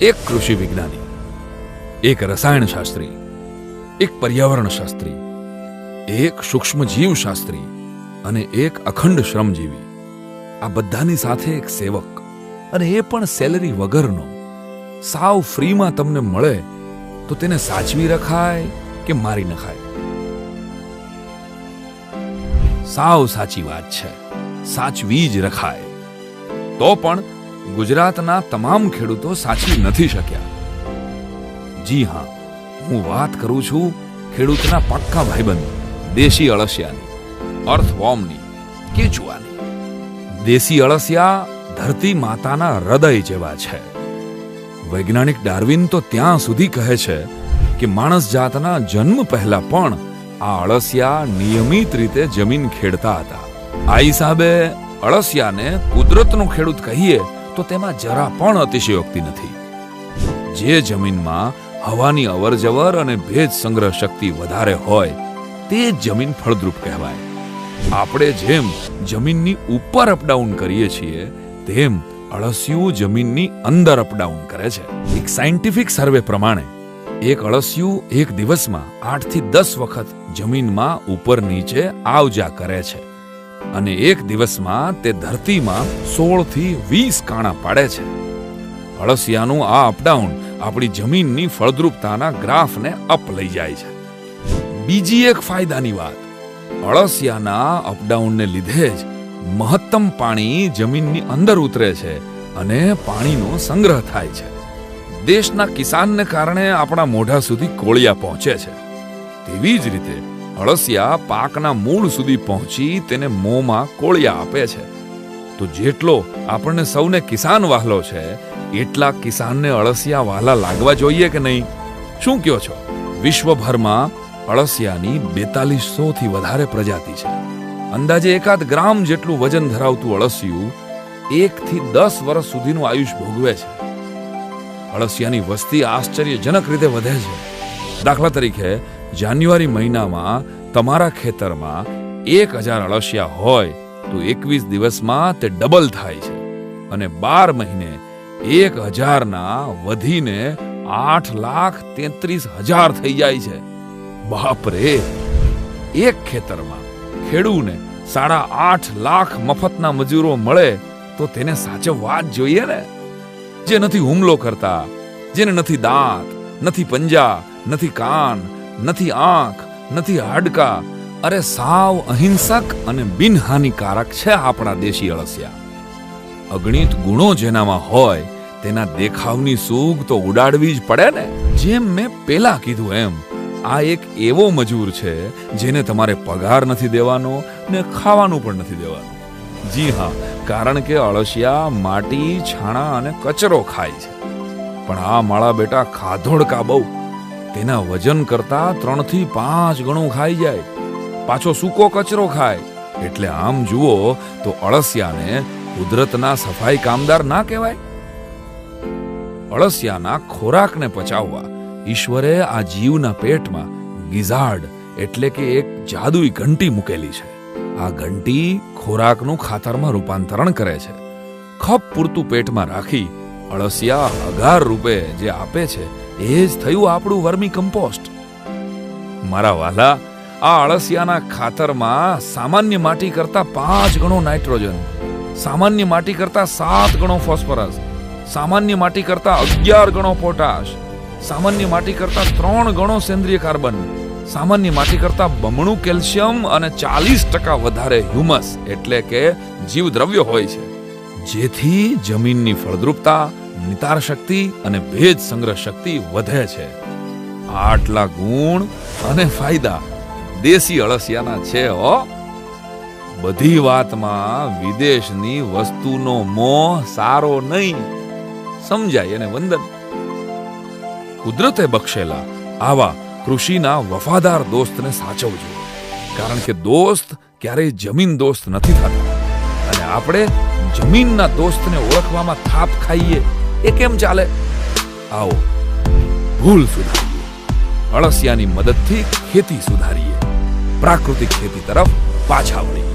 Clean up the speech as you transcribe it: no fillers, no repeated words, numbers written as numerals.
એક કૃષિ વિજ્ઞાની, એક રસાયણ શાસ્ત્રી, એક પર્યાવરણ શાસ્ત્રી, એક સૂક્ષ્મ જીવ શાસ્ત્રી અને એક અખંડ શ્રમજીવી. આ બધાની સાથે એક સેવક, અને એ પણ સેલરી વગરનો. સાવ ફ્રીમાં તમને મળે તો તેને સાચવી રખાય કે મારી નખાય? સાવ સાચી વાત છે, સાચવી જ રખાય. તો પણ ગુજરાતના તમામ ખેડૂતો સાચવી નથી શક્યા. જી હા, હું વાત કરું છું ખેડૂતના પાક્કા ભાઈબંધ દેશી અળસિયાની, અર્થવોર્મની, કેચુઆની. દેશી અળસિયા ધરતી માતાના હૃદય જેવા છે. વૈજ્ઞાનિક ડાર્વિન તો ત્યાં સુધી કહે છે કે માણસ જાતના જન્મ પહેલા પણ આ અળસિયા નિયમિત રીતે જમીન ખેડતા હતા. આ હિસાબે અળસિયાને કુદરતનો ખેડૂત કહીએ તો તેમાં જરા પણ અતિશયોક્તિ નથી. જે જમીનમાં હવાની અવરજવર અને ભેજ સંગ્રહ શક્તિ વધારે હોય તે જ જમીન ફળદ્રુપ કહેવાય. આપણે જેમ જમીનની ઉપર અપડાઉન કરીએ છીએ તેમ અળસિયું જમીનની અંદર અપડાઉન કરે છે. એક સાયન્ટિફિક સર્વે પ્રમાણે એક અળસિયું એક દિવસમાં 8 થી 10 વખત જમીનમાં ઉપર નીચે આવજા કરે છે અને એક દિવસમાં તે ધરતીમાં 16 થી 20 કાણા પાડે છે. અળસિયાનું આ અપડાઉન આપણી જમીનની ફળદ્રુપતાના ગ્રાફને અપ લઈ જાય છે. બીજી એક ફાયદાની વાત, અળસિયાના અપડાઉનને લીધે જ મહત્તમ પાણી જમીનની અંદર ઉતરે છે અને પાણીનો સંગ્રહ થાય છે. દેશના કિસાનને કારણે આપણા મોઢા સુધી કોળિયા પહોંચે છે. તેવી જ રીતે અળસિયા પાકના મૂળ સુધી પહોંચી તેને મોંમાં કોળિયા આપે છે. તો જેટલો આપણને સૌને કિસાન વહાલો છે એટલા કિસાનને અળસિયા વહાલા લાગવા જોઈએ કે નહીં? શું કહો છો? વિશ્વભરમાં અળસિયાની 4200 થી વધારે પ્રજાતિ છે. અંદાજે 1 ગ્રામ જેટલું વજન ધરાવતું અળસિયું 1 થી 10 વર્ષ સુધીનું આયુષ ભોગવે છે. અળસિયાની વસ્તી આશ્ચર્યજનક રીતે વધે છે. દાખલા તરીકે જાન્યુઆરી મહિનામાં તમારા ખેતરમાં 1000 અળસિયા હોય તો 21 દિવસમાં તે ડબલ થાય છે અને 12 મહિને 1000 વધીને 8,33,000 થઈ જાય છે. બાપ રે! એક ખેતરમાં ખેડૂને 8.5 લાખ મફતના મજૂરો મળે તો તેને સાચવવા જ જોઈએ ને. જે નથી હુમલો કરતા, જેને નથી દાંત, નથી પંજા, નથી કાન, નથી આંખ, નથી હાડકા. અરે સાવ અહિંસક અને બિનહાનિકારક છે આપણા દેશી અળસિયા. અગણિત ગુણો જેનામાં હોય તેના દેખાવની સૂગ તો ઉડાડવી જ પડે ને. જેમ મેં પેલા કીધું એમ, આ એક એવો મજૂર છે જેને તમારે પગાર નથી દેવાનો ને ખાવાનું પણ નથી દેવાનું. જી હા, કારણ કે અળસિયા માટી, છાણા અને કચરો ખાય છે. પણ આ માળા બેટા ખાધોડકા બહુ. તેના વજન કરતા 3 થી 5 ગણું ખાઈ જાય. પાછો સૂકો કચરો ખાય. એટલે આમ જુઓ તો અળસિયાને કુદરતના સફાઈ કામદાર ના કહેવાય? અળસિયાના ખોરાકને પચાવવા ઈશ્વરે આ જીવના પેટમાં ગિઝાર્ડ એટલે કે એક જાદુઈ ઘંટી મૂકેલી છે. આ ઘંટી ખોરાકનું ખાતરમાં રૂપાંતરણ કરે છે. ખપ પૂરતું પેટમાં રાખી અળસિયા 1000 રૂપે જે આપે છે એ જ થયું આપણું વર્મી કમ્પોસ્ટ. મારા વાલા, આ અળસિયાના ખાતરમાં સામાન્ય માટી કરતા 5 ગણો નાઇટ્રોજન, સામાન્ય માટી કરતા 7 ગણો ફોસ્ફરસ, સામાન્ય માટી કરતા 11 ગણો પોટાશ, સામાન્ય માટી કરતા 3 ગણો સેન્દ્રિય કાર્બન, સામાન્ય માટી કરતા બમણું કેલ્શિયમ અને 40% વધારે હ્યુમસ એટલે કે જીવદ્રવ્ય હોય છે. જેથી જમીનની ફળદ્રુપતા, નિતાર શક્તિ અને ભેજ સંગ્રહ શક્તિ વધે છે. આટલા ગુણ અને ફાયદા દેશી અળસિયાના છે હો. બધી વાતમાં વિદેશની વસ્તુનો મોહ સારો નહીં. સમજાય અને વંદન. કુદરતે બક્ષેલા આવા કૃષિના વફાદાર દોસ્તને સાચવજો, કારણ કે દોસ્ત ક્યારેય જમીન દોસ્ત નથી થતા. અને આપણે જમીનના દોસ્તને ઓળખવામાં થાપ ખાઈએ એ કેમ ચાલે? આવો ભૂલ સુધારીએ, અળસિયાની મદદથી ખેતી સુધારીએ, પ્રાકૃતિક ખેતી તરફ પાછા વળીએ.